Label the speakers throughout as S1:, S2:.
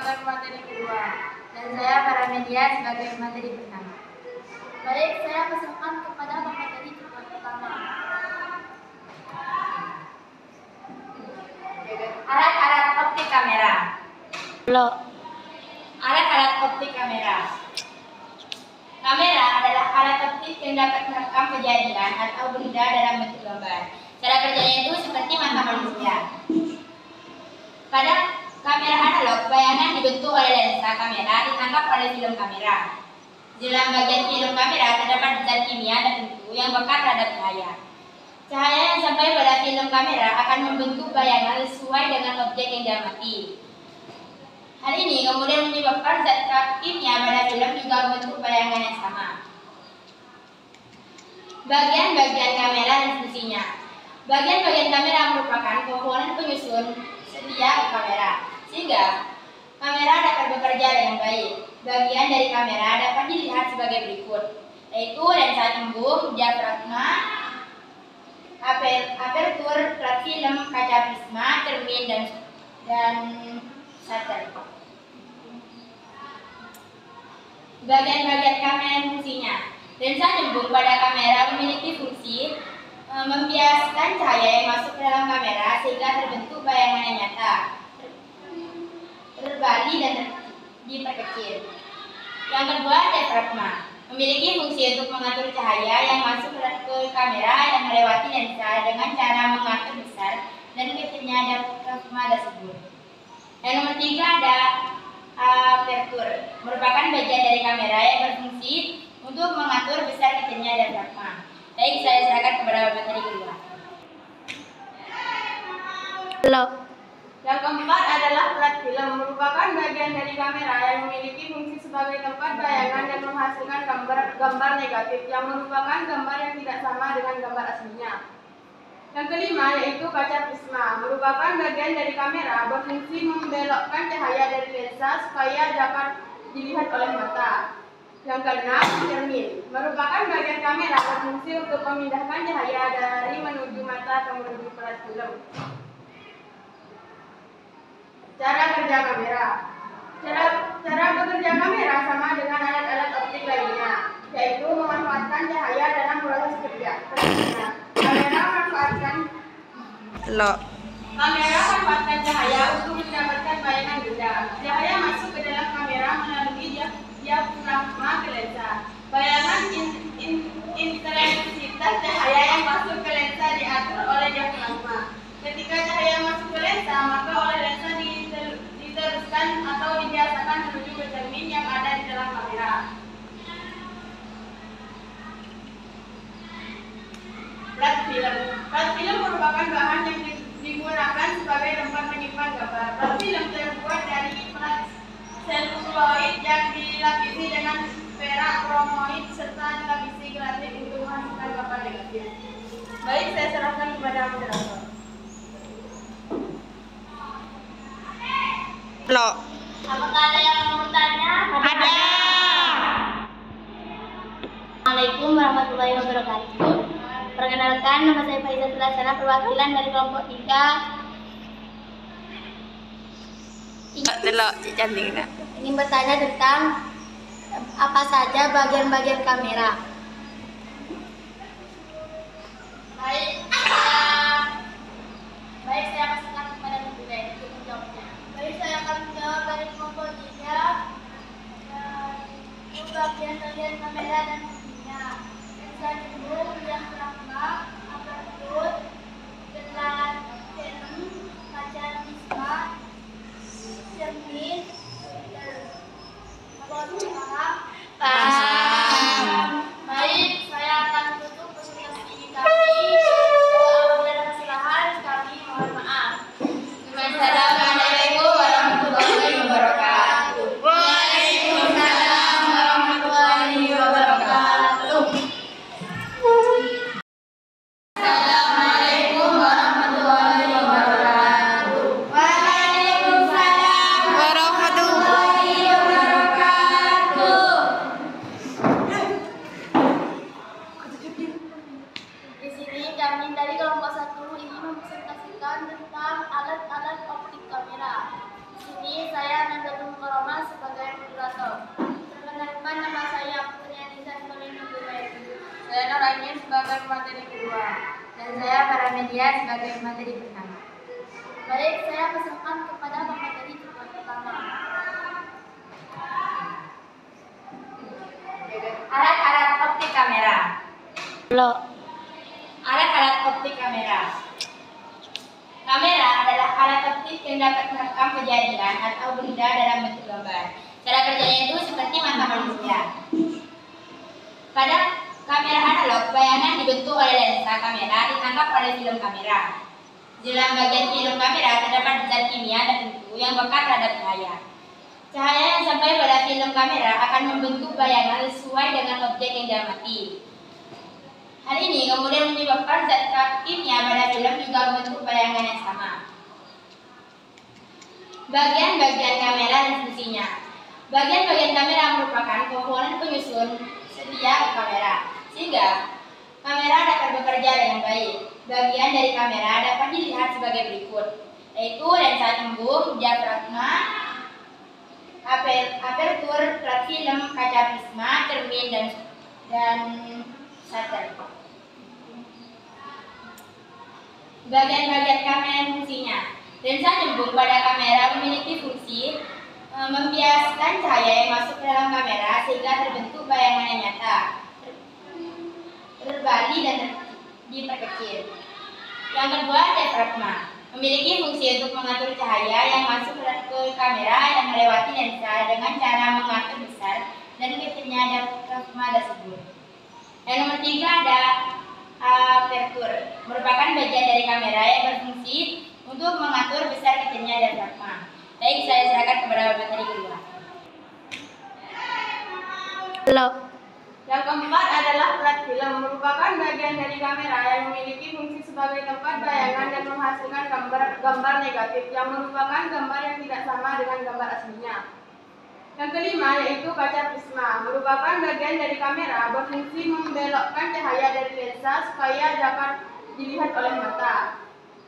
S1: sebagai materi kedua, dan saya para media sebagai materi pertama. Baik, saya persilakan kepada materi pertama. Alat-alat optik kamera. Alat-alat optik kamera. Kamera adalah alat optik yang dapat merekam kejadian atau benda dalam bentuk gambar. Cara kerjanya itu seperti mata manusia. Pada kamera analog, bayangan dibentuk oleh lensa kamera ditangkap oleh film kamera. Di dalam bagian film kamera terdapat zat kimia tertentu yang pekat terhadap cahaya. Cahaya yang sampai pada film kamera akan membentuk bayangan sesuai dengan objek yang diamati. Hal ini kemudian menyebabkan zat kimia pada film juga membentuk bayangan yang sama. Bagian-bagian kamera dan fungsinya. Bagian-bagian kamera merupakan komponen penyusun sedia kamera, sehingga kamera dapat bekerja dengan baik. Bagian dari kamera dapat dilihat sebagai berikut, yaitu lensa cembung, diafragma, apertur, plat film, kaca prisma, cermin, dan shutter. Bagian-bagian kamera dan fungsinya. Lensa cembung pada kamera memiliki fungsi membiaskan cahaya yang masuk ke dalam kamera sehingga terbentuk bayangan yang nyata, terbalik dan diperkecil. Yang kedua, diafragma memiliki fungsi untuk mengatur cahaya yang masuk ke kamera yang melewati lensa dengan cara mengatur besar dan kecilnya diafragma tersebut. Yang nomor tiga ada apertur, merupakan bagian dari kamera yang berfungsi untuk mengatur besar kecilnya diafragma. Baik, saya serahkan kepada materi kedua. Yang keempat adalah plat film, merupakan bagian dari kamera yang memiliki fungsi sebagai tempat bayangan dan menghasilkan gambar negatif yang merupakan gambar yang tidak sama dengan gambar aslinya. Yang kelima yaitu kaca prisma, merupakan bagian dari kamera berfungsi membelokkan cahaya dari lensa supaya dapat dilihat oleh mata. Yang keenam, cermin, merupakan bagian kamera berfungsi untuk memindahkan cahaya dari menuju mata ke menuju plat film. Cara kerja kamera. Cara bekerja kamera sama dengan alat-alat optik lainnya, yaitu memanfaatkan cahaya dalam proses kerja. Kamera memanfaatkan cahaya untuk mendapatkan bayangan benda. Cahaya masuk ke dalam kamera melalui diafragma ke lensa. Bayangan intensitas cahaya yang masuk ke lensa diatur oleh diafragma. Ketika cahaya masuk ke lensa, maka oleh lensa diteruskan atau dibiasakan menuju ke cermin yang ada di dalam kamera. Plat film. Plat film merupakan bahan yang digunakan sebagai tempat menyimpan gambar. Plat film terbuat dari plat seluloid yang dilapisi dengan perak kromoid serta dilapisi glatik untuk menghasilkan gambar negatif. Baik, saya serahkan kepada moderator. Apakah ada yang mau bertanya?
S2: Ada.
S1: Assalamualaikum warahmatullahi wabarakatuh. Perkenalkan, nama saya Faiza Sulasana, perwakilan dari kelompok 3. Ingin bertanya tentang apa saja bagian-bagian kamera. Baik, saya pasangkan kepada Ibu untuk menjawabnya. Baik, saya akan menjawab dari kelompok 3. Bagian-bagian kamera dan fungsinya. Lensa cembung, diafragma, apertur, gelas film, kaca prisma, cermin, filter. Paham? Baik, saya akan tutup presentasi kami. Apabila ada kesalahan, kami mohon maaf. Assalamualaikum warahmatullahi wabarakatuh.
S2: Waalaikumsalam warahmatullahi wabarakatuh. saya sebagai materi pertama.
S3: Baik, saya persilakan kepada pemateri pertama.
S2: Alat-alat optik kamera.
S3: Lo.
S2: Alat-alat optik kamera. Kamera adalah alat optik yang dapat merekam kejadian atau benda dalam bentuk gambar. Cara kerjanya itu seperti mata manusia. Pada kamera analog, bayangan dibentuk oleh lensa kamera ditangkap oleh film kamera. Di dalam bagian film kamera terdapat zat kimia tertentu yang peka terhadap cahaya. Cahaya yang sampai pada film kamera akan membentuk bayangan sesuai dengan objek yang diamati. Hal ini kemudian menyebabkan zat kimia pada film juga membentuk bayangan yang sama. Bagian-bagian kamera dan fungsinya. Bagian-bagian kamera merupakan komponen penyusun sedia kamera, sehingga kamera dapat bekerja dengan baik. Bagian dari kamera dapat dilihat sebagai berikut, yaitu lensa cembung, diafragma, apertur, plat film, kaca prisma, cermin, dan shutter. Bagian-bagian kamera dan fungsinya. Lensa cembung pada kamera memiliki fungsi membiaskan cahaya yang masuk ke dalam kamera sehingga terbentuk bayangan yang nyata, terbalik dan diperkecil. Yang kedua, diafragma memiliki fungsi untuk mengatur cahaya yang masuk ke kamera yang melewati lensa dengan cara mengatur besar dan kecilnya diafragma tersebut. Yang nomor tiga ada apertur, merupakan bagian dari kamera yang berfungsi untuk mengatur besar kecilnya diafragma. Baik, saya serahkan kepada materi kedua.
S3: Lo.
S1: Yang keempat adalah plat film, merupakan bagian dari kamera yang memiliki fungsi sebagai tempat bayangan dan menghasilkan gambar negatif yang merupakan gambar yang tidak sama dengan gambar aslinya. Yang kelima yaitu kaca prisma, merupakan bagian dari kamera berfungsi membelokkan cahaya dari lensa supaya dapat dilihat oleh mata.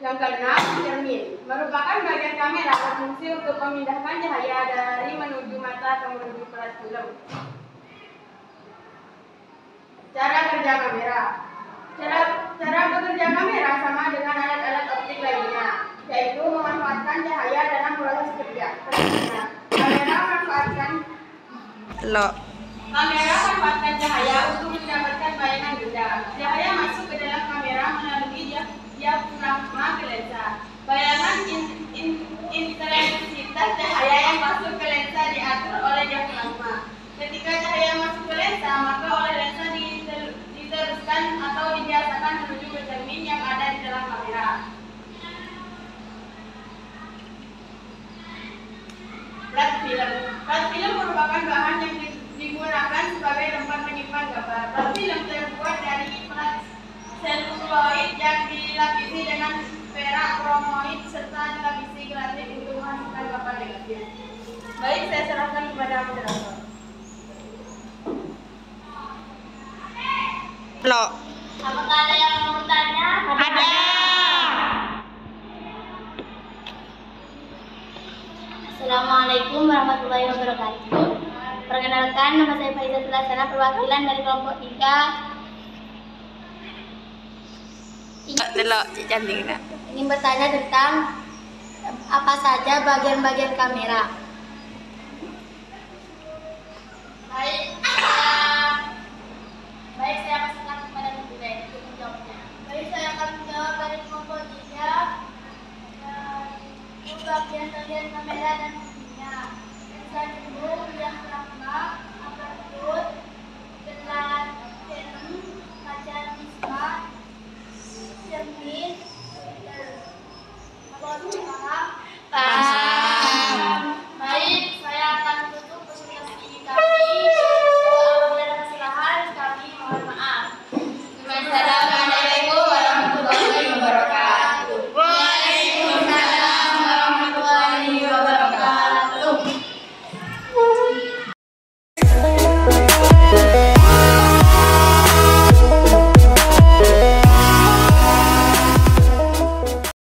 S1: Yang keenam, cermin, merupakan bagian kamera berfungsi untuk memindahkan cahaya dari menuju mata ke menuju plat film. Cara kerja kamera. Cara bekerja kamera sama dengan alat-alat optik lainnya, yaitu memanfaatkan cahaya dalam proses kerja. Kamera memanfaatkan cahaya untuk mendapatkan bayangan benda. Cahaya masuk ke dalam kamera melalui diafragma ke lensa. Bayangan intensitas cahaya yang masuk ke lensa diatur oleh diafragma. Ketika cahaya masuk ke lensa, maka oleh lensa diteruskan atau dibiasakan menuju ke cermin yang ada di dalam kamera. Plat film merupakan bahan yang digunakan sebagai tempat menyimpan gambar. Plat film terbuat dari plat seluloid yang dilapisi dengan perak kromoid serta dilapisi glasit untuk menghasilkan gambar negatif. Baik, saya serahkan kepada moderator.
S3: Lo.
S2: Apakah ada yang mau bertanya?
S3: Ada.
S2: Assalamualaikum warahmatullahi wabarakatuh. Perkenalkan, nama saya Faiza Sulasana, perwakilan dari kelompok 3. Ingin bertanya tentang apa saja bagian-bagian kamera. Baik, saya pasangkan kepada Ibu untuk menjawabnya.
S3: Baik, saya akan menjawab dari kelompok 3. Bagian-bagian kamera dan fungsinya. Lensa cembung, diafragma, apertur, gelas film, kaca prisma,